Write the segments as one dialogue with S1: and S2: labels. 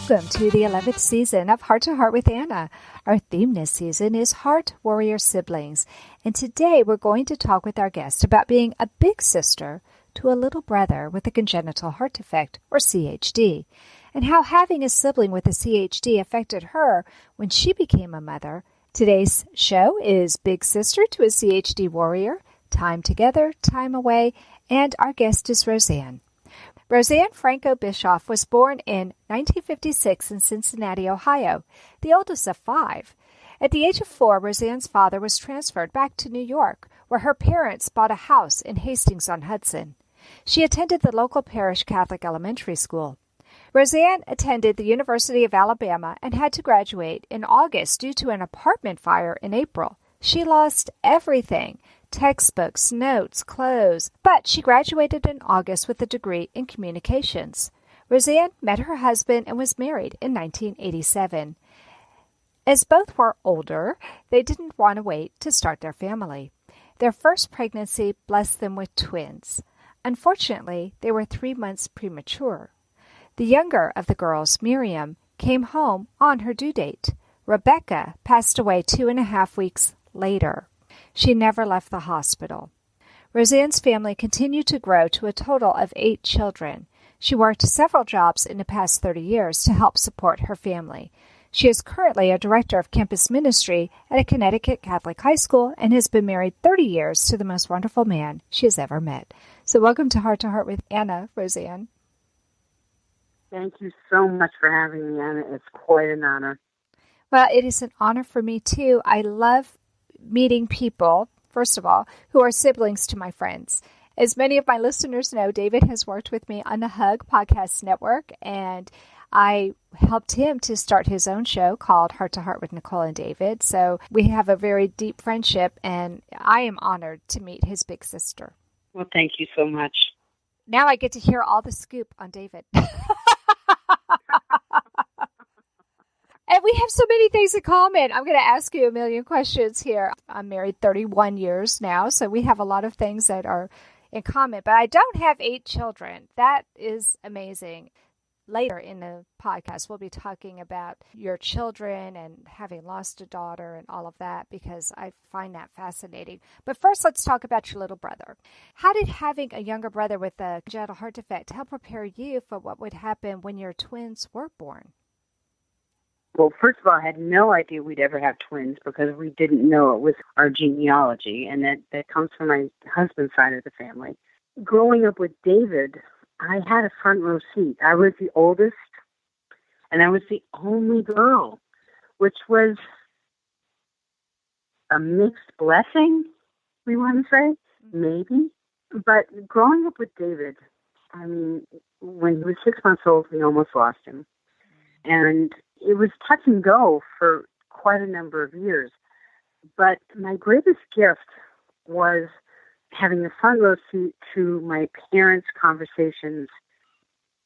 S1: Welcome to the 11th season of Heart to Heart with Anna. Our theme this season is Heart Warrior Siblings. And today we're going to talk with our guest about being a big sister to a little brother with a congenital heart defect, or CHD, and how having a sibling with a CHD affected her when she became a mother. Today's show is Big Sister to a CHD Warrior, Time Together, Time Away, and our guest is Roseann. Roseann Franco Bischoff was born in 1956 in Cincinnati, Ohio, the oldest of 5. At the age of 4, Roseann's father was transferred back to New York, where her parents bought a house in Hastings-on-Hudson. She attended the local parish Catholic elementary school. Roseann attended the University of Alabama and had to graduate in August due to an apartment fire in April. She lost everything: textbooks, notes, clothes, but she graduated in August with a degree in communications. Roseann met her husband and was married in 1987. As both were older, they didn't want to wait to start their family. Their first pregnancy blessed them with twins. Unfortunately, they were 3 months premature. The younger of the girls, Miriam, came home on her due date. Rebecca passed away 2.5 weeks later. She never left the hospital. Roseann's family continued to grow to a total of 8 children. She worked several jobs in the past 30 years to help support her family. She is currently a director of campus ministry at a Connecticut Catholic high school and has been married 30 years to the most wonderful man she has ever met. So welcome to Heart with Anna, Roseann.
S2: Thank you so much for having me, Anna. It's quite an honor.
S1: Well, it is an honor for me, too. I love meeting people, first of all, who are siblings to my friends. As many of my listeners know, David has worked with me on the Hug Podcast Network, and I helped him to start his own show called Heart to Heart with Nicole and David. So we have a very deep friendship, and I am honored to meet his big sister.
S2: Well, thank you so much.
S1: Now I get to hear all the scoop on David. And we have so many things in common. I'm going to ask you a million questions here. I'm married 31 years now, so we have a lot of things that are in common. But I don't have 8 children. That is amazing. Later in the podcast, we'll be talking about your children and having lost a daughter and all of that, because I find that fascinating. But first, let's talk about your little brother. How did having a younger brother with a congenital heart defect help prepare you for what would happen when your twins were born?
S2: Well, first of all, I had no idea we'd ever have twins because we didn't know it was our genealogy, and that comes from my husband's side of the family. Growing up with David, I had a front row seat. I was the oldest, and I was the only girl, which was a mixed blessing, we want to say, maybe. But growing up with David, I mean, when he was 6 months old, we almost lost him. And it was touch and go for quite a number of years. But my greatest gift was having a front row seat to my parents' conversations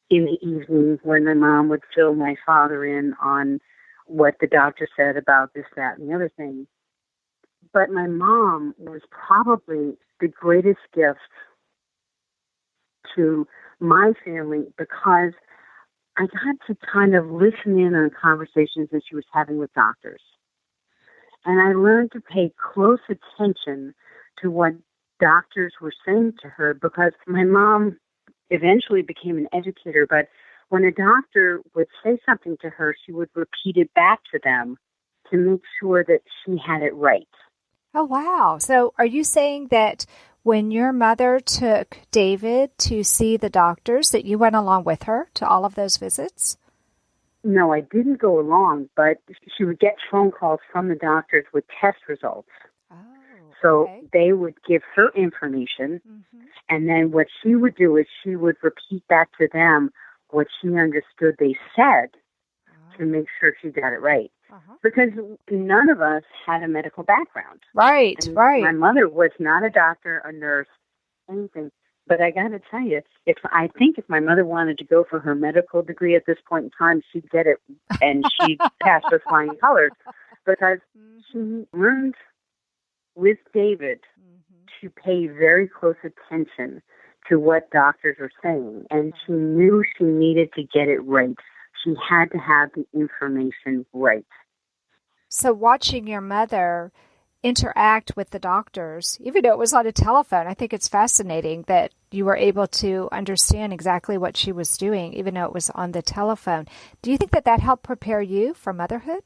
S2: in the evening when my mom would fill my father in on what the doctor said about this, that, and the other thing. But my mom was probably the greatest gift to my family because I got to kind of listen in on conversations that she was having with doctors. And I learned to pay close attention to what doctors were saying to her because my mom eventually became an educator, but when a doctor would say something to her, she would repeat it back to them to make sure that she had it right.
S1: Oh, wow. So are you saying that when your mother took David to see the doctors, that you went along with her to all of those visits?
S2: No, I didn't go along, but she would get phone calls from the doctors with test results.
S1: Oh,
S2: so
S1: okay.
S2: They would give her information, and then what she would do is she would repeat back to them what she understood they said to make sure she got it right. Because none of us had a medical background.
S1: Right, right.
S2: My mother was not a doctor, a nurse, anything. But I got to tell you, if my mother wanted to go for her medical degree at this point in time, she'd get it, and she'd pass with flying colors, because she learned with David to pay very close attention to what doctors are saying, and she knew she needed to get it right. she had to have the information right.
S1: So watching your mother interact with the doctors, even though it was on a telephone, I think it's fascinating that you were able to understand exactly what she was doing, even though it was on the telephone. Do you think that that helped prepare you for motherhood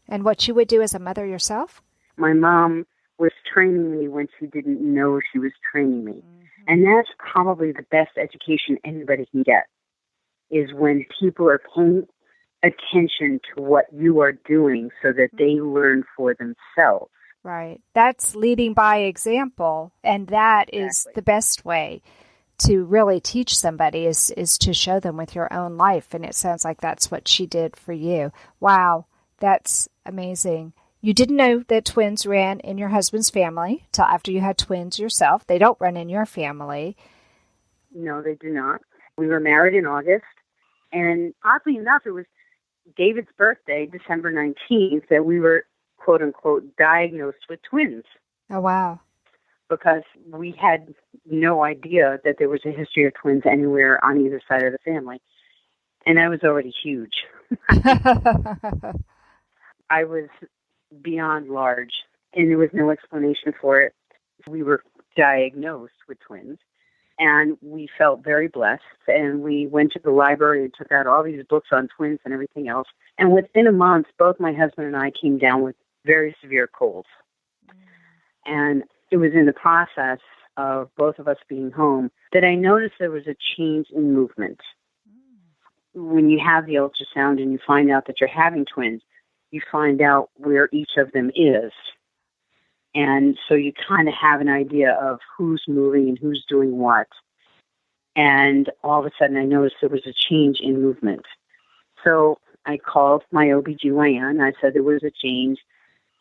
S1: and what you would do as a mother yourself?
S2: My mom was training me when she didn't know she was training me. Mm-hmm. And that's probably the best education anybody can get, is when people are paying attention to what you are doing so that they learn for themselves.
S1: Right. That's leading by example, and that is the best way to really teach somebody is to show them with your own life, and it sounds like that's what she did for you. Wow, that's amazing. You didn't know that twins ran in your husband's family till after you had twins yourself. They don't run in your family.
S2: No, they do not. We were married in August, and oddly enough, it was David's birthday, December 19th, that we were, quote unquote, diagnosed with twins.
S1: Oh, wow.
S2: Because we had no idea that there was a history of twins anywhere on either side of the family. And I was already huge. I was beyond large, and there was no explanation for it. We were diagnosed with twins, and we felt very blessed, and we went to the library and took out all these books on twins and everything else. And within a month, both my husband and I came down with very severe colds. And it was in the process of both of us being home that I noticed there was a change in movement. When you have the ultrasound and you find out that you're having twins, you find out where each of them is. And so you kind of have an idea of who's moving and who's doing what. And all of a sudden I noticed there was a change in movement. So I called my OBGYN. I said there was a change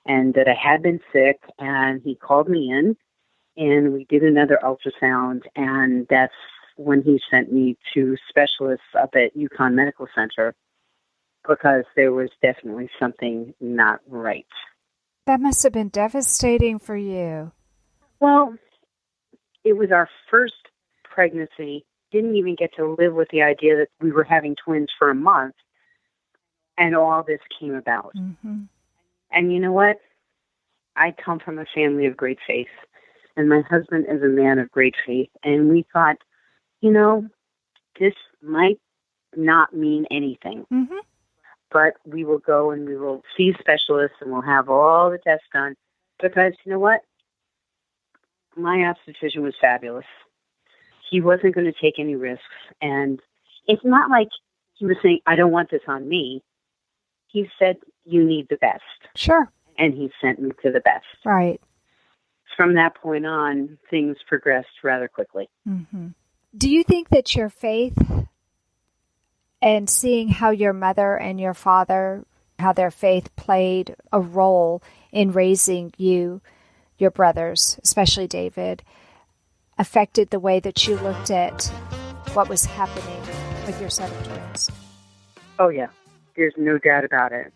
S2: and that I had been sick, and he called me in, and we did another ultrasound, and that's when he sent me to specialists up at UConn Medical Center, because there was definitely something not right.
S1: That must have been devastating for you.
S2: Well, it was our first pregnancy. Didn't even get to live with the idea that we were having twins for a month, and all this came about. Mm-hmm. And you know what? I come from a family of great faith, and my husband is a man of great faith. And we thought, this might not mean anything, mm-hmm. but we will go and we will see specialists and we'll have all the tests done, because you know what? My obstetrician was fabulous. He wasn't going to take any risks. And it's not like he was saying, I don't want this on me. He said, you need the best.
S1: Sure.
S2: And he sent me to the best.
S1: Right.
S2: From that point on, things progressed rather quickly.
S1: Mm-hmm. Do you think that your faith and seeing how your mother and your father, how their faith played a role in raising you, your brothers, especially David, affected the way that you looked at what was happening with your set of twins?
S2: Oh, yeah. There's no doubt about it.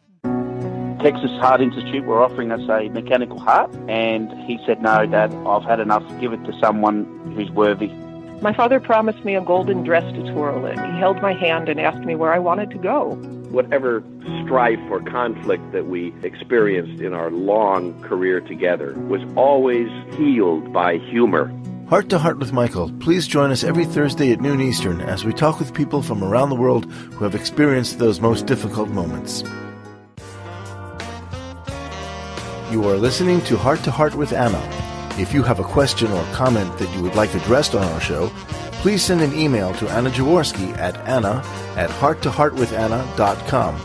S3: Texas Heart Institute were offering us a mechanical heart, and he said, no, Dad, I've had enough. Give it to someone who's worthy.
S4: My father promised me a golden dress to twirl in. He held my hand and asked me where I wanted to go.
S5: Whatever strife or conflict that we experienced in our long career together was always healed by humor.
S6: Heart to Heart with Michael. Please join us every Thursday at noon Eastern as we talk with people from around the world who have experienced those most difficult moments. You are listening to Heart with Anna. If you have a question or comment that you would like addressed on our show, please send an email to Anna Jaworski at anna@hearttoheartwithanna.com.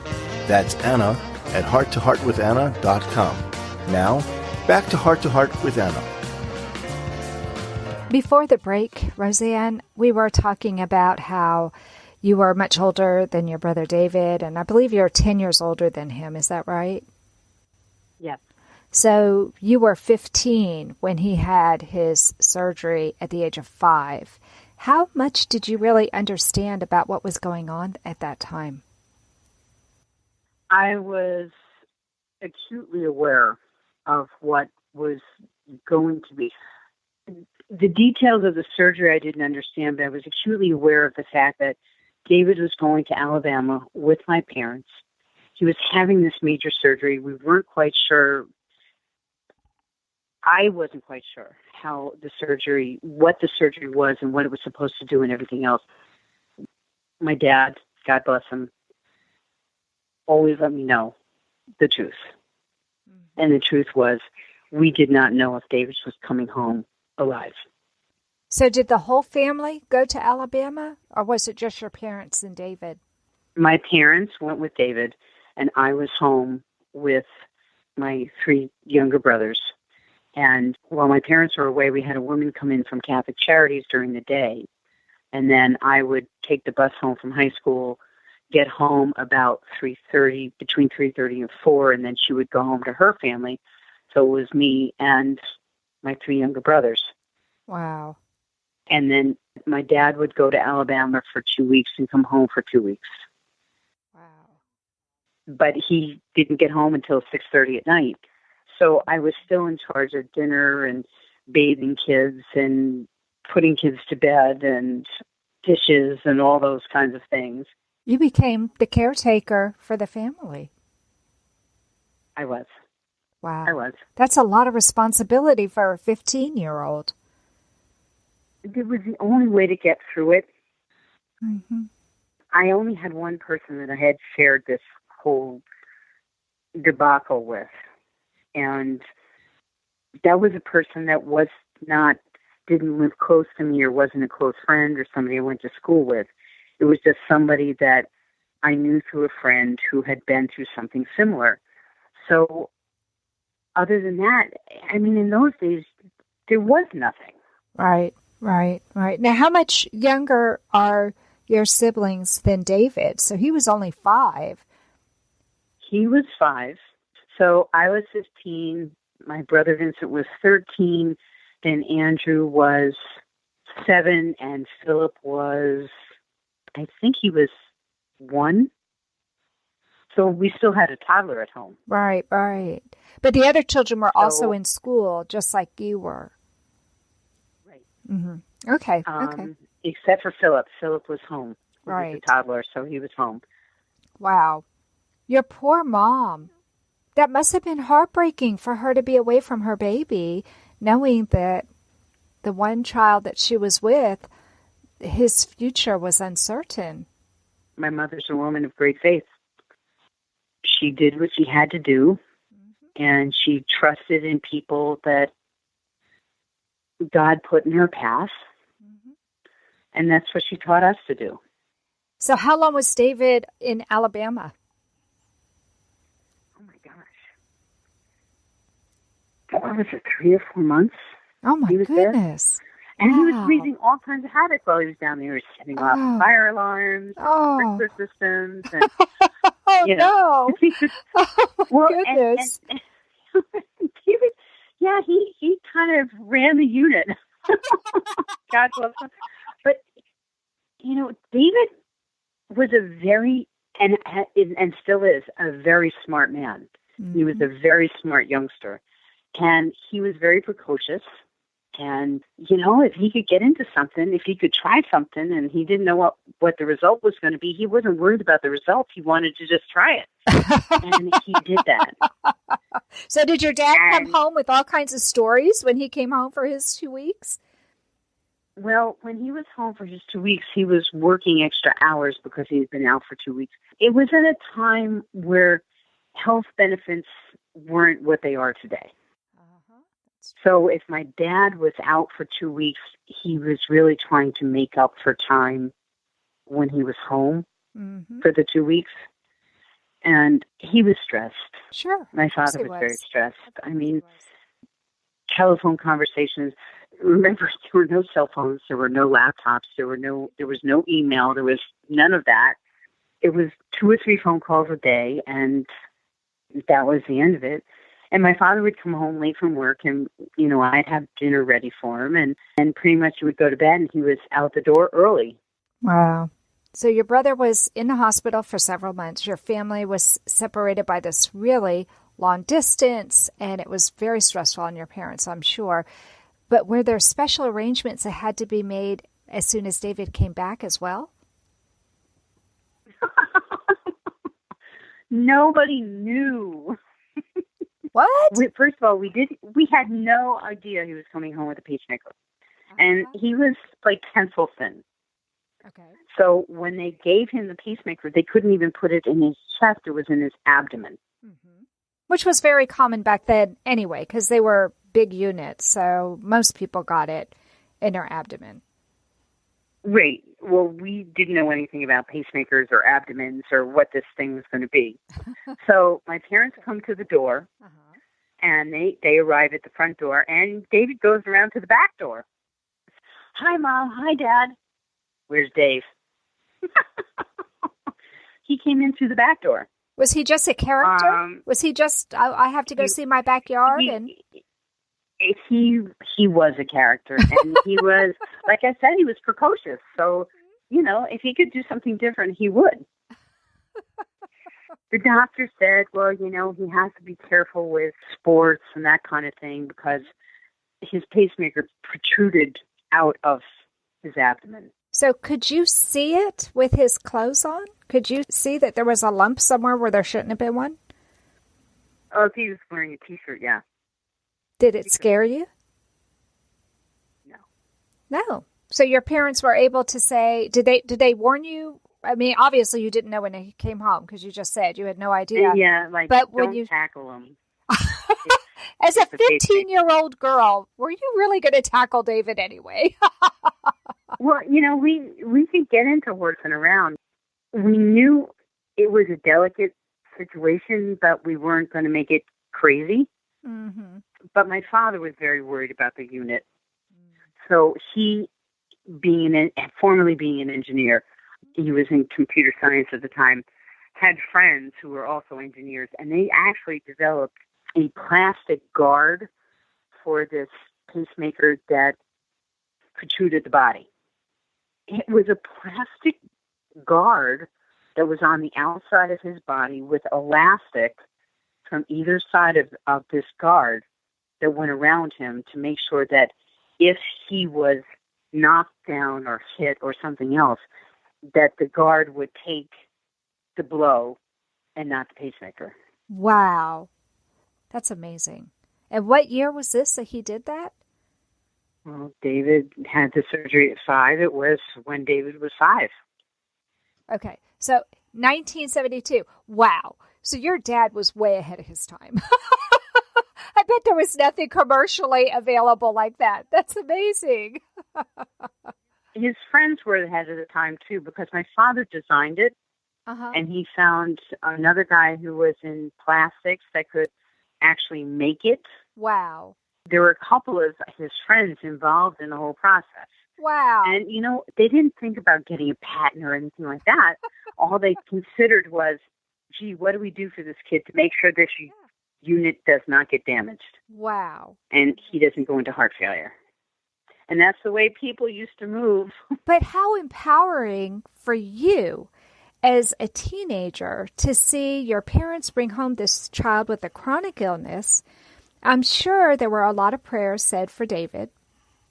S6: That's anna@hearttoheartwithanna.com. Now, back to Heart with Anna.
S1: Before the break, Roseann, we were talking about how you were much older than your brother David, and I believe you're 10 years older than him. Is that right?
S2: Yes.
S1: So you were 15 when he had his surgery at the age of 5. How much did you really understand about what was going on at that time?
S2: I was acutely aware of what was going to be. The details of the surgery I didn't understand, but I was acutely aware of the fact that David was going to Alabama with my parents. He was having this major surgery. We weren't quite sure. I wasn't quite sure what the surgery was and what it was supposed to do and everything else. My dad, God bless him, always let me know the truth. Mm-hmm. And the truth was, we did not know if David was coming home alive.
S1: So did the whole family go to Alabama, or was it just your parents and David?
S2: My parents went with David, and I was home with my 3 younger brothers. And while my parents were away, we had a woman come in from Catholic Charities during the day. And then I would take the bus home from high school, get home about 3:30, between 3:30 and 4, and then she would go home to her family. So it was me and my 3 younger brothers.
S1: Wow.
S2: And then my dad would go to Alabama for 2 weeks and come home for 2 weeks.
S1: Wow.
S2: But he didn't get home until 6:30 at night. So I was still in charge of dinner and bathing kids and putting kids to bed and dishes and all those kinds of things.
S1: You became the caretaker for the family.
S2: I was.
S1: Wow.
S2: I was.
S1: That's a lot of responsibility for a 15-year-old.
S2: It was the only way to get through it.
S1: Mm-hmm.
S2: I only had one person that I had shared this whole debacle with. And that was a person that didn't live close to me or wasn't a close friend or somebody I went to school with. It was just somebody that I knew through a friend who had been through something similar. So other than that, I mean, in those days, there was nothing.
S1: Right. Now, how much younger are your siblings than David? So he was only 5.
S2: He was 5. So I was 15. My brother Vincent was 13. Then Andrew was 7. And Philip was, I think he was 1. So we still had a toddler at home.
S1: Right. But the other children were also in school, just like you were.
S2: Right.
S1: Mm-hmm. Okay.
S2: Except for Philip. Philip was home.
S1: Right.
S2: He was a toddler, so he was home.
S1: Wow. Your poor mom. That must have been heartbreaking for her to be away from her baby, knowing that the one child that she was with, his future was uncertain.
S2: My mother's a woman of great faith. She did what she had to do, and she trusted in people that God put in her path, and that's what she taught us to do.
S1: So how long was David in Alabama?
S2: Oh, my gosh. What was it, 3 or 4 months?
S1: Oh, my goodness.
S2: And he was wreaking all kinds of havoc while he was down there. He was setting off fire alarms, sprinkler systems. And,
S1: no.
S2: Well,
S1: goodness.
S2: And David, yeah, he kind of ran the unit. God bless him. But, David was a very, and still is, a very smart man. Mm-hmm. He was a very smart youngster. And he was very precocious. And, if he could get into something, if he could try something and he didn't know what the result was going to be, he wasn't worried about the results. He wanted to just try it. And he did that.
S1: So did your dad come home with all kinds of stories when he came home for his 2 weeks?
S2: Well, when he was home for his 2 weeks, he was working extra hours because he had been out for 2 weeks. It was at a time where health benefits weren't what they are today. So if my dad was out for 2 weeks, he was really trying to make up for time when he was home for the 2 weeks. And he was stressed.
S1: Sure.
S2: My father was very stressed. I mean, telephone conversations. Remember, there were no cell phones. There were no laptops. There was no email. There was none of that. It was 2 or 3 phone calls a day, and that was the end of it. And my father would come home late from work, and, I'd have dinner ready for him, and pretty much he would go to bed, and he was out the door early.
S1: Wow. So your brother was in the hospital for several months. Your family was separated by this really long distance, and it was very stressful on your parents, I'm sure. But were there special arrangements that had to be made as soon as David came back as well?
S2: Nobody knew.
S1: What?
S2: First of all, we had no idea he was coming home with a pacemaker. And he was like pencil thin.
S1: Okay.
S2: So when they gave him the pacemaker, they couldn't even put it in his chest. It was in his abdomen.
S1: Mm-hmm. Which was very common back then anyway, because they were big units. So most people got it in their abdomen.
S2: Right. Well, we didn't know anything about pacemakers or abdomens or what this thing was going to be. So my parents come to the door, and they arrive at the front door, and David goes around to the back door. Hi, Mom. Hi, Dad. Where's Dave? He came in through the back door.
S1: Was he just a character? Was he just, I have to go see my backyard?
S2: He was a character, and he was, like I said, he was precocious. So, if he could do something different, he would. The doctor said, well, he has to be careful with sports and that kind of thing because his pacemaker protruded out of his abdomen.
S1: So could you see it with his clothes on? Could you see that there was a lump somewhere where there shouldn't have been one?
S2: Oh, if he was wearing a T-shirt, yeah.
S1: Did it scare you? No. So your parents were able to say, did they warn you? I mean, obviously you didn't know when he came home because you just said you had no idea.
S2: Yeah, but when you tackle him.
S1: As a 15-year-old girl, were you really going to tackle David anyway?
S2: Well, we could get into horsing around. We knew it was a delicate situation, but we weren't going to make it crazy. Mm-hmm. But my father was very worried about the unit. So he, formerly being an engineer, he was in computer science at the time, had friends who were also engineers, and they actually developed a plastic guard for this pacemaker that protruded the body. It was a plastic guard that was on the outside of his body with elastic from either side of this guard that went around him to make sure that if he was knocked down or hit or something else, that the guard would take the blow and not the pacemaker.
S1: Wow. That's amazing. And what year was this that he did that?
S2: Well, David had the surgery at 5. It was when David was 5.
S1: Okay. So 1972. Wow. So your dad was way ahead of his time. I bet there was nothing commercially available like that. That's amazing.
S2: His friends were ahead of the time, too, because my father designed it. And he found another guy who was in plastics that could actually make it.
S1: Wow.
S2: There were a couple of his friends involved in the whole process.
S1: Wow.
S2: And, they didn't think about getting a patent or anything like that. All they considered was, gee, what do we do for this kid to make sure this unit does not get damaged?
S1: Wow.
S2: And he doesn't go into heart failure. And that's the way people used to move.
S1: But how empowering for you as a teenager to see your parents bring home this child with a chronic illness. I'm sure there were a lot of prayers said for David.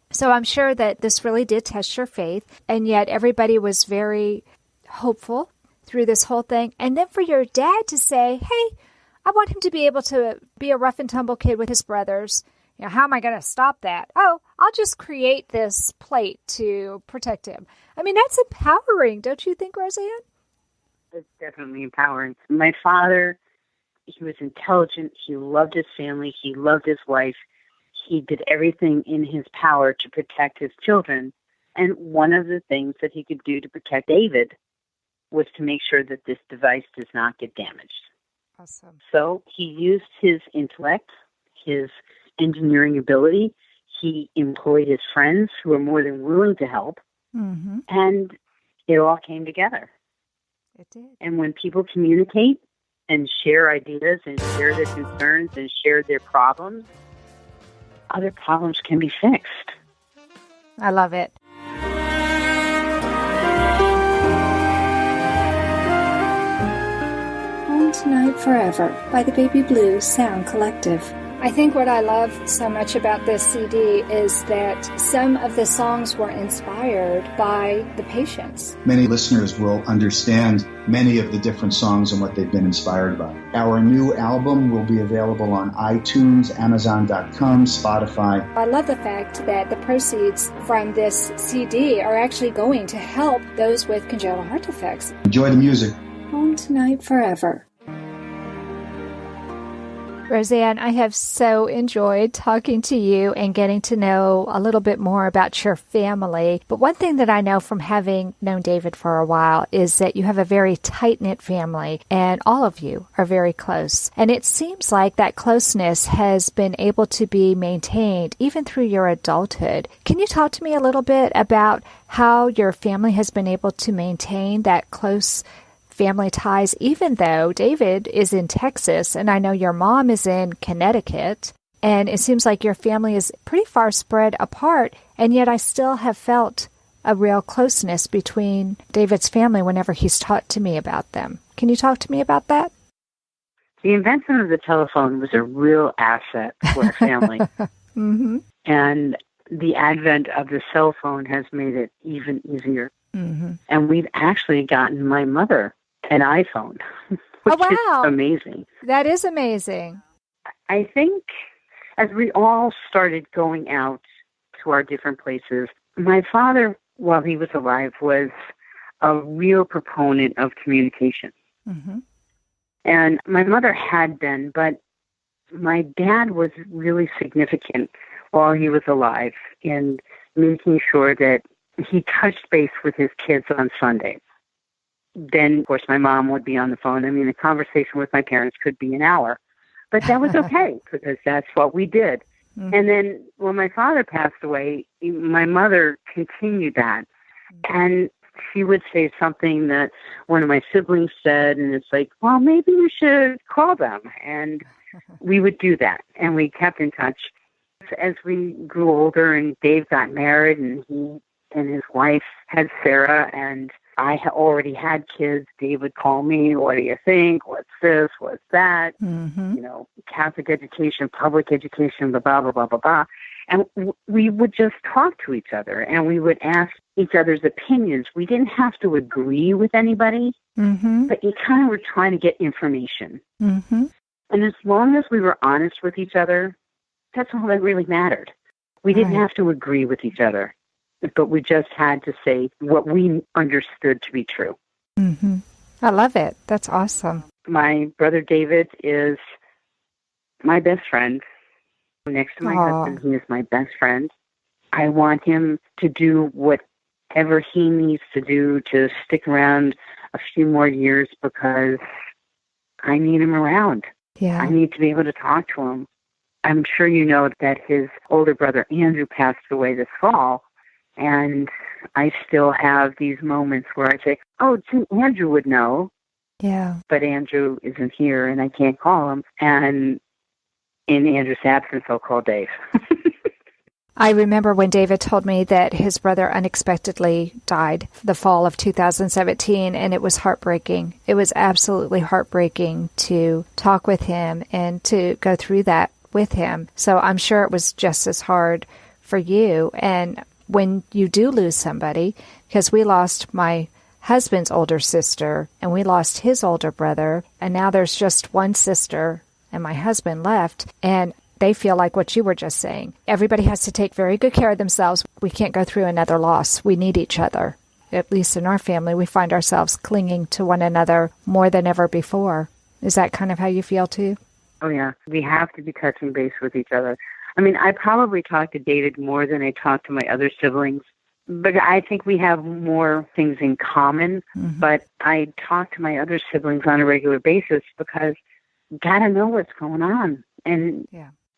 S1: So I'm sure that this really did test your faith. And yet everybody was very hopeful through this whole thing. And then for your dad to say, hey, I want him to be able to be a rough and tumble kid with his brothers. How am I going to stop that? Oh, I'll just create this plate to protect him. I mean, that's empowering, don't you think, Roseann?
S2: It's definitely empowering. My father, he was intelligent. He loved his family. He loved his wife. He did everything in his power to protect his children. And one of the things that he could do to protect David was to make sure that this device does not get damaged.
S1: Awesome.
S2: So he used his intellect, his engineering ability. He employed his friends who were more than willing to help. Mm-hmm. And it all came together.
S1: It did.
S2: And when people communicate and share ideas and share their concerns and share their problems, other problems can be fixed.
S1: I love it.
S7: Home Tonight Forever by the Baby Blue Sound Collective.
S1: I think what I love so much about this CD is that some of the songs were inspired by the patients.
S7: Many listeners will understand many of the different songs and what they've been inspired by. Our new album will be available on iTunes, Amazon.com, Spotify.
S1: I love the fact that the proceeds from this CD are actually going to help those with congenital heart defects.
S7: Enjoy the music.
S1: Home Tonight Forever. Roseann, I have so enjoyed talking to you and getting to know a little bit more about your family. But one thing that I know from having known David for a while is that you have a very tight-knit family, and all of you are very close. And it seems like that closeness has been able to be maintained even through your adulthood. Can you talk to me a little bit about how your family has been able to maintain that close family ties, even though David is in Texas and I know your mom is in Connecticut, and it seems like your family is pretty far spread apart, and yet I still have felt a real closeness between David's family whenever he's talked to me about them. Can you talk to me about that?
S2: The invention of the telephone was a real asset for our family.
S1: Mm-hmm.
S2: And the advent of the cell phone has made it even easier.
S1: Mm-hmm.
S2: And we've actually gotten my mother an iPhone, which is amazing.
S1: That is amazing.
S2: I think as we all started going out to our different places, my father, while he was alive, was a real proponent of communication.
S1: Mm-hmm.
S2: And my mother had been, but my dad was really significant while he was alive in making sure that he touched base with his kids on Sundays. Then, of course, my mom would be on the phone. I mean, the conversation with my parents could be an hour. But that was okay, because that's what we did.
S1: Mm-hmm.
S2: And then when my father passed away, my mother continued that. And she would say something that one of my siblings said, and it's like, well, maybe you should call them. And we would do that, and we kept in touch. As we grew older and Dave got married, and he and his wife had Sarah, and I already had kids, Dave would call me, what do you think? What's this? What's that?
S1: Mm-hmm.
S2: You know, Catholic education, public education, blah, blah, blah, blah, blah. And we would just talk to each other, and we would ask each other's opinions. We didn't have to agree with anybody,
S1: Mm-hmm.
S2: but you kind of were trying to get information.
S1: Mm-hmm.
S2: And as long as we were honest with each other, that's all that really mattered. We didn't have to agree with each other, but we just had to say what we understood to be true.
S1: Mm-hmm. I love it. That's awesome.
S2: My brother David is my best friend. Next to my husband, he is my best friend. I want him to do whatever he needs to do to stick around a few more years, because I need him around.
S1: Yeah.
S2: I need to be able to talk to him. I'm sure you know that his older brother Andrew passed away this fall, and I still have these moments where I say, oh, gee, Andrew would know.
S1: Yeah.
S2: But Andrew isn't here, and I can't call him. And in Andrew's absence, I'll call Dave.
S1: I remember when David told me that his brother unexpectedly died the fall of 2017, and it was heartbreaking. It was absolutely heartbreaking to talk with him and to go through that with him. So I'm sure it was just as hard for you. And when you do lose somebody, because we lost my husband's older sister and we lost his older brother, and now there's just one sister and my husband left, and they feel like what you were just saying. Everybody has to take very good care of themselves. We can't go through another loss. We need each other. At least in our family, we find ourselves clinging to one another more than ever before. Is that kind of how you feel too?
S2: Oh, yeah. We have to be touching base with each other. I mean, I probably talk to David more than I talk to my other siblings, but I think we have more things in common.
S1: Mm-hmm.
S2: But I talk to my other siblings on a regular basis because you got to know what's going on. And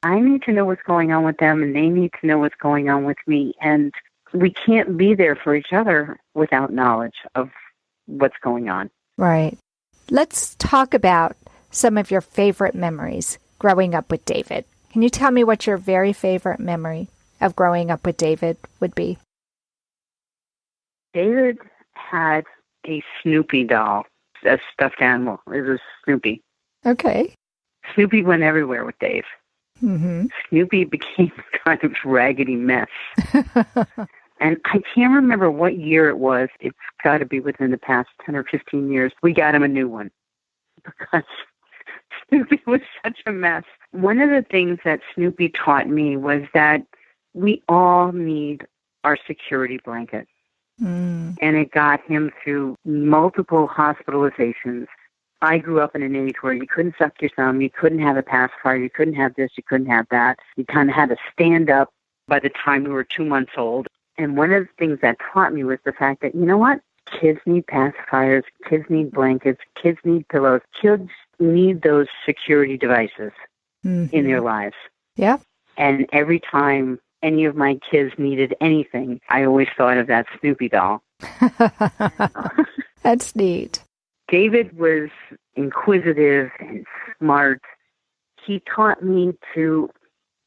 S2: I need to know what's going on with them, and they need to know what's going on with me. And we can't be there for each other without knowledge of what's going on.
S1: Right. Let's talk about some of your favorite memories growing up with David. Can you tell me what your very favorite memory of growing up with David would be?
S2: David had a Snoopy doll, a stuffed animal. It was Snoopy.
S1: Okay.
S2: Snoopy went everywhere with Dave. Snoopy became a kind of raggedy mess. And I can't remember what year it was. It's got to be within the past 10 or 15 years. We got him a new one because Snoopy was such a mess. One of the things that Snoopy taught me was that we all need our security blanket. And it got him through multiple hospitalizations. I grew up in an age where you couldn't suck your thumb, you couldn't have a pacifier, you couldn't have this, you couldn't have that. You kind of had to stand up by the time we were 2 months old. And one of the things that taught me was the fact that, you know what? Kids need pacifiers, kids need blankets, kids need pillows. Kids need those security devices in their lives.
S1: Yeah.
S2: And every time any of my kids needed anything, I always thought of that Snoopy doll.
S1: That's neat.
S2: David was inquisitive and smart. He taught me to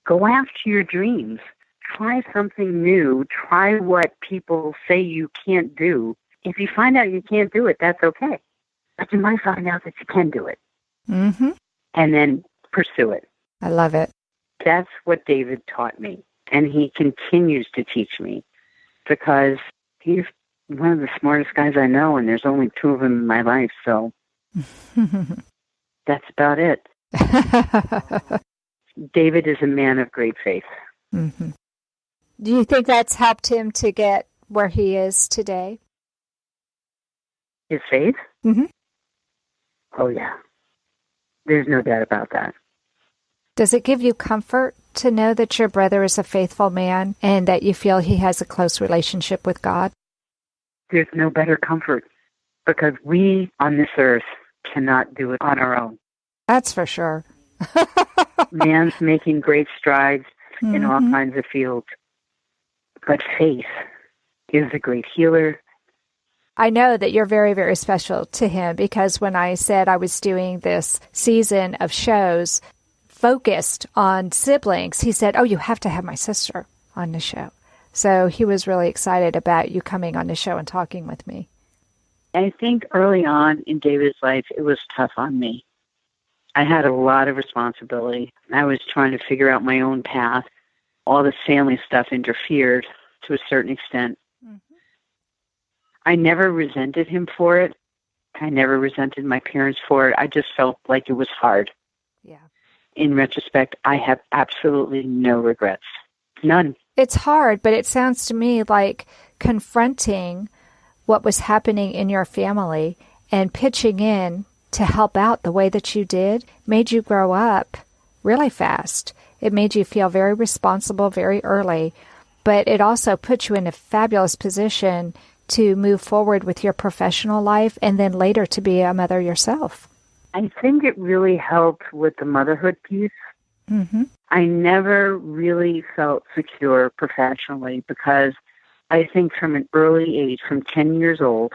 S2: go after your dreams. Try something new. Try what people say you can't do. If you find out you can't do it, that's okay. But you might find out that you can do it. And then pursue it.
S1: I love it.
S2: That's what David taught me. And he continues to teach me because he's one of the smartest guys I know, and there's only 2 of them in my life, so that's about it. David is a man of great faith.
S1: Do you think that's helped him to get where he is today?
S2: His faith? Oh, yeah. There's no doubt about that.
S1: Does it give you comfort to know that your brother is a faithful man and that you feel he has a close relationship with God?
S2: There's no better comfort because we on this earth cannot do it on our own.
S1: That's for sure.
S2: Man's making great strides in all kinds of fields, but faith is a great healer.
S1: I know that you're very, very special to him because when I said I was doing this season of shows focused on siblings, he said, "Oh, you have to have my sister on the show." So he was really excited about you coming on the show and talking with me.
S2: I think early on in David's life, it was tough on me. I had a lot of responsibility. I was trying to figure out my own path. All this family stuff interfered to a certain extent. I never resented him for it. I never resented my parents for it. I just felt like it was hard.
S1: Yeah.
S2: In retrospect, I have absolutely no regrets. None.
S1: It's hard, but it sounds to me like confronting what was happening in your family and pitching in to help out the way that you did made you grow up really fast. It made you feel very responsible very early, but it also put you in a fabulous position to move forward with your professional life and then later to be a mother yourself.
S2: I think it really helped with the motherhood piece. I never really felt secure professionally because I think from an early age, from 10 years old,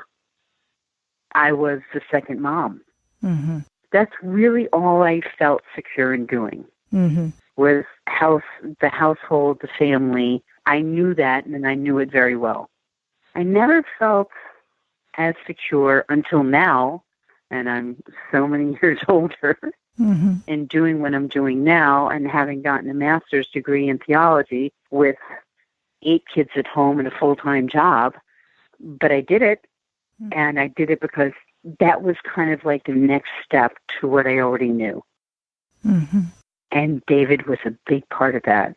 S2: I was the second mom. That's really all I felt secure in doing was the household, the family. I knew that, and I knew it very well. I never felt as secure until now, and I'm so many years older, and doing what I'm doing now and having gotten a master's degree in theology with 8 kids at home and a full-time job. But I did it, and I did it because that was kind of like the next step to what I already knew. And David was a big part of that.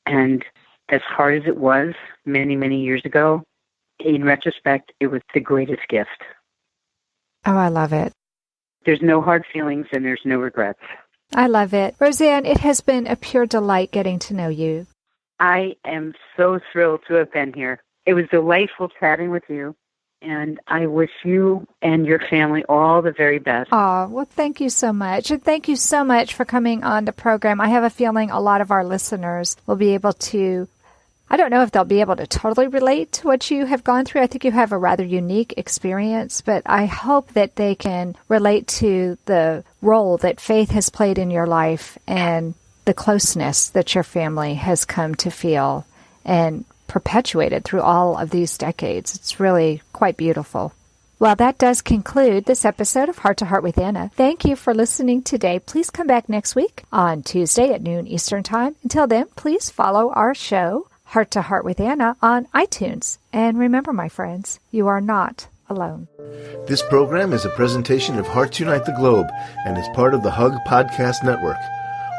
S2: And as hard as it was many, many years ago, in retrospect, it was the greatest gift.
S1: Oh, I love it.
S2: There's no hard feelings and there's no regrets.
S1: I love it. Roseann, it has been a pure delight getting to know you.
S2: I am so thrilled to have been here. It was delightful chatting with you, and I wish you and your family all the very best.
S1: Oh, well, thank you so much. And thank you so much for coming on the program. I have a feeling a lot of our listeners will be able to, I don't know if they'll be able to totally relate to what you have gone through. I think you have a rather unique experience, but I hope that they can relate to the role that faith has played in your life and the closeness that your family has come to feel and perpetuated through all of these decades. It's really quite beautiful. Well, that does conclude this episode of Heart to Heart with Anna. Thank you for listening today. Please come back next week on Tuesday at noon Eastern Time. Until then, please follow our show, Heart to Heart with Anna, on iTunes. And remember, my friends, you are not alone.
S6: This program is a presentation of Hearts Unite the Globe and is part of the Hug Podcast Network.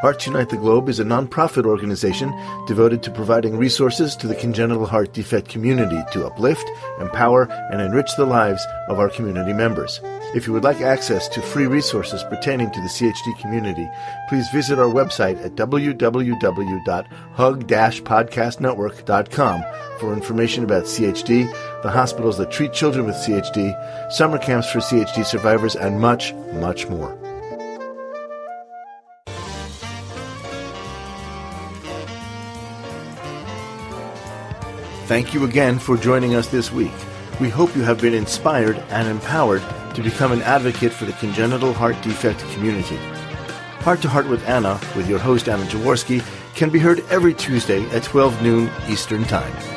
S6: Hearts Unite the Globe is a nonprofit organization devoted to providing resources to the congenital heart defect community to uplift, empower, and enrich the lives of our community members. If you would like access to free resources pertaining to the CHD community, please visit our website at www.hug-podcastnetwork.com for information about CHD, the hospitals that treat children with CHD, summer camps for CHD survivors, and much, much more. Thank you again for joining us this week. We hope you have been inspired and empowered to become an advocate for the congenital heart defect community. Heart to Heart with Anna, with your host Anna Jaworski, can be heard every Tuesday at 12 noon Eastern Time.